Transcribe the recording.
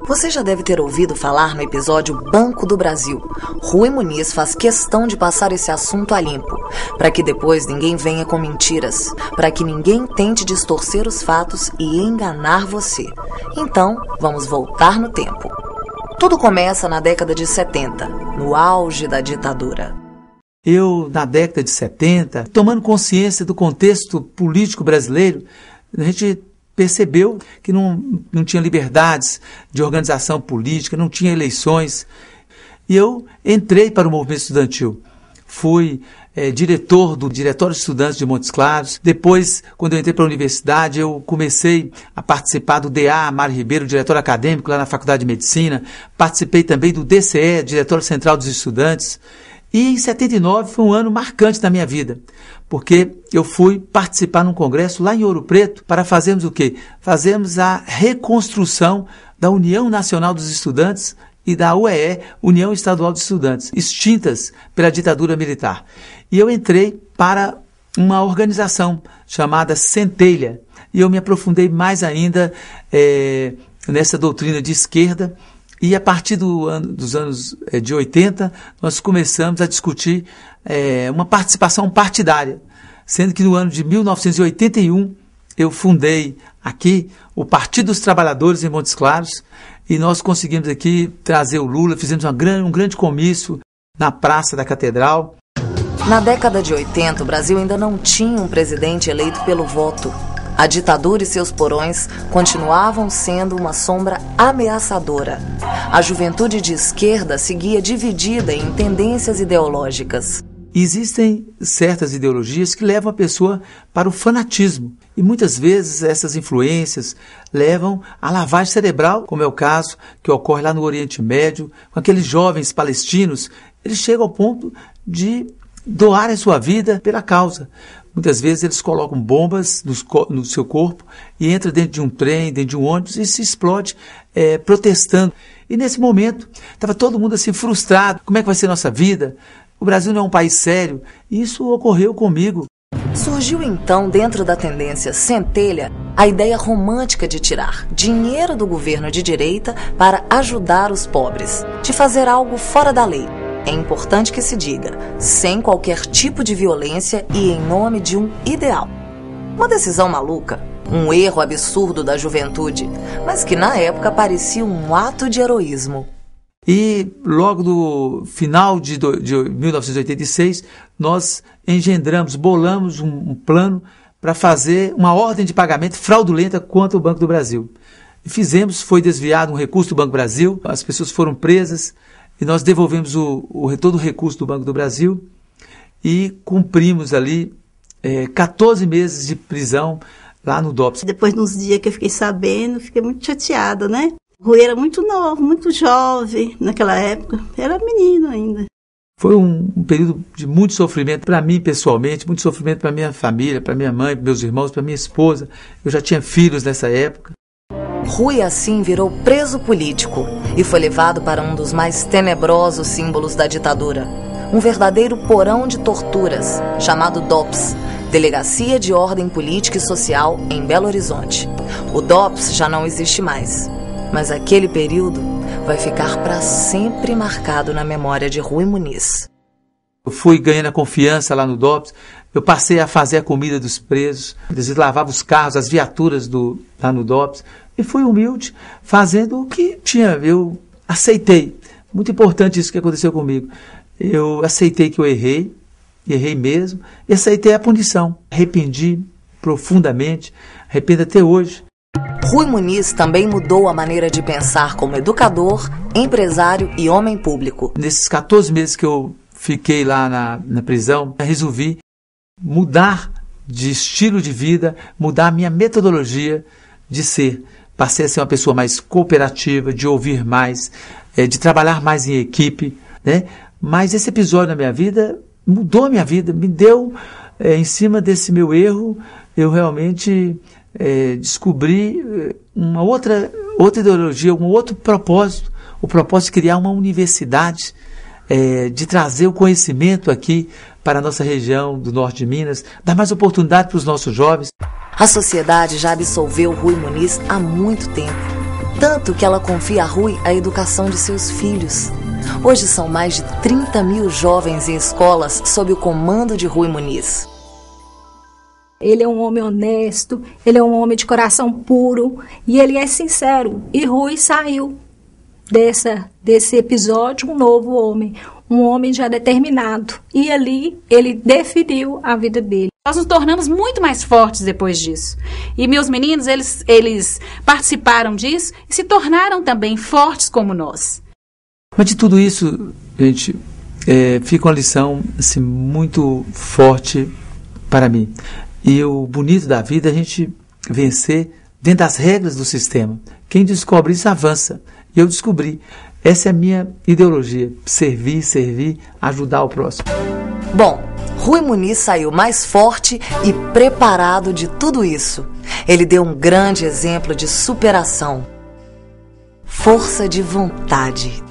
Você já deve ter ouvido falar no episódio Banco do Brasil. Rui Muniz faz questão de passar esse assunto a limpo, para que depois ninguém venha com mentiras, para que ninguém tente distorcer os fatos e enganar você. Então, vamos voltar no tempo. Tudo começa na década de 70, no auge da ditadura. Eu, na década de 70, tomando consciência do contexto político brasileiro, a gente percebeu que não tinha liberdades de organização política, não tinha eleições. E eu entrei para o movimento estudantil. Fui diretor do Diretório de Estudantes de Montes Claros. Depois, quando eu entrei para a universidade, eu comecei a participar do DA Mário Ribeiro, diretor acadêmico lá na Faculdade de Medicina. Participei também do DCE, Diretório Central dos Estudantes. E em 79 foi um ano marcante na minha vida, porque eu fui participar num congresso lá em Ouro Preto para fazermos o quê? Fazermos a reconstrução da União Nacional dos Estudantes e da UEE, União Estadual dos Estudantes, extintas pela ditadura militar. E eu entrei para uma organização chamada Centelha, e eu me aprofundei mais ainda nessa doutrina de esquerda. E a partir dos anos de 80, nós começamos a discutir uma participação partidária, sendo que no ano de 1981 eu fundei aqui o Partido dos Trabalhadores em Montes Claros e nós conseguimos aqui trazer o Lula, fizemos um grande comício na Praça da Catedral. Na década de 80, o Brasil ainda não tinha um presidente eleito pelo voto. A ditadura e seus porões continuavam sendo uma sombra ameaçadora. A juventude de esquerda seguia dividida em tendências ideológicas. Existem certas ideologias que levam a pessoa para o fanatismo. E muitas vezes essas influências levam à lavagem cerebral, como é o caso que ocorre lá no Oriente Médio, com aqueles jovens palestinos. Eles chegam ao ponto de doarem sua vida pela causa. Muitas vezes eles colocam bombas no seu corpo e entram dentro de um trem, dentro de um ônibus e se explode protestando. E nesse momento estava todo mundo assim frustrado. Como é que vai ser nossa vida? O Brasil não é um país sério. E isso ocorreu comigo. Surgiu então, dentro da tendência Centelha, a ideia romântica de tirar dinheiro do governo de direita para ajudar os pobres, de fazer algo fora da lei. É importante que se diga, sem qualquer tipo de violência e em nome de um ideal. Uma decisão maluca, um erro absurdo da juventude, mas que na época parecia um ato de heroísmo. E logo no final de 1986, nós bolamos um plano para fazer uma ordem de pagamento fraudulenta contra o Banco do Brasil. E foi desviado um recurso do Banco do Brasil, as pessoas foram presas, e nós devolvemos todo o recurso do Banco do Brasil e cumprimos ali 14 meses de prisão lá no DOPS. Depois, nos dias que eu fiquei sabendo, fiquei muito chateada, né? O Rui era muito novo, muito jovem naquela época, era menino ainda. Foi um período de muito sofrimento para mim pessoalmente, muito sofrimento para minha família, para minha mãe, para meus irmãos, para minha esposa. Eu já tinha filhos nessa época. Rui assim virou preso político e foi levado para um dos mais tenebrosos símbolos da ditadura, um verdadeiro porão de torturas, chamado DOPS, Delegacia de Ordem Política e Social em Belo Horizonte. O DOPS já não existe mais, mas aquele período vai ficar para sempre marcado na memória de Rui Muniz. Eu fui ganhando a confiança lá no DOPS, eu passei a fazer a comida dos presos, eles lavavam os carros, as viaturas lá no DOPS, e fui humilde, fazendo o que tinha. Eu aceitei. Muito importante isso que aconteceu comigo. Eu aceitei que eu errei mesmo, e aceitei a punição. Arrependi profundamente, arrependo até hoje. Rui Muniz também mudou a maneira de pensar como educador, empresário e homem público. Nesses 14 meses que eu fiquei lá na prisão, eu resolvi mudar de estilo de vida, mudar a minha metodologia de ser. Passei a ser uma pessoa mais cooperativa, de ouvir mais, de trabalhar mais em equipe, né? Mas esse episódio na minha vida mudou a minha vida, me deu, em cima desse meu erro, eu realmente descobri uma outra ideologia, um outro propósito, o propósito de criar uma universidade, de trazer o conhecimento aqui para a nossa região do norte de Minas, dar mais oportunidade para os nossos jovens. A sociedade já absolveu Rui Muniz há muito tempo. tanto que ela confia a Rui a educação de seus filhos. Hoje são mais de 30 mil jovens em escolas sob o comando de Rui Muniz. Ele é um homem honesto, ele é um homem de coração puro e ele é sincero. E Rui saiu desse episódio um novo homem, um homem já determinado. E ali ele definiu a vida dele. Nós nos tornamos muito mais fortes depois disso. E meus meninos, eles participaram disso e se tornaram também fortes como nós. Mas de tudo isso, gente, fica uma lição assim, muito forte para mim. E o bonito da vida é a gente vencer dentro das regras do sistema. Quem descobre isso avança. E eu descobri. Essa é a minha ideologia. Servir, ajudar o próximo. Bom, Rui Muniz saiu mais forte e preparado de tudo isso. Ele deu um grande exemplo de superação. Força de vontade.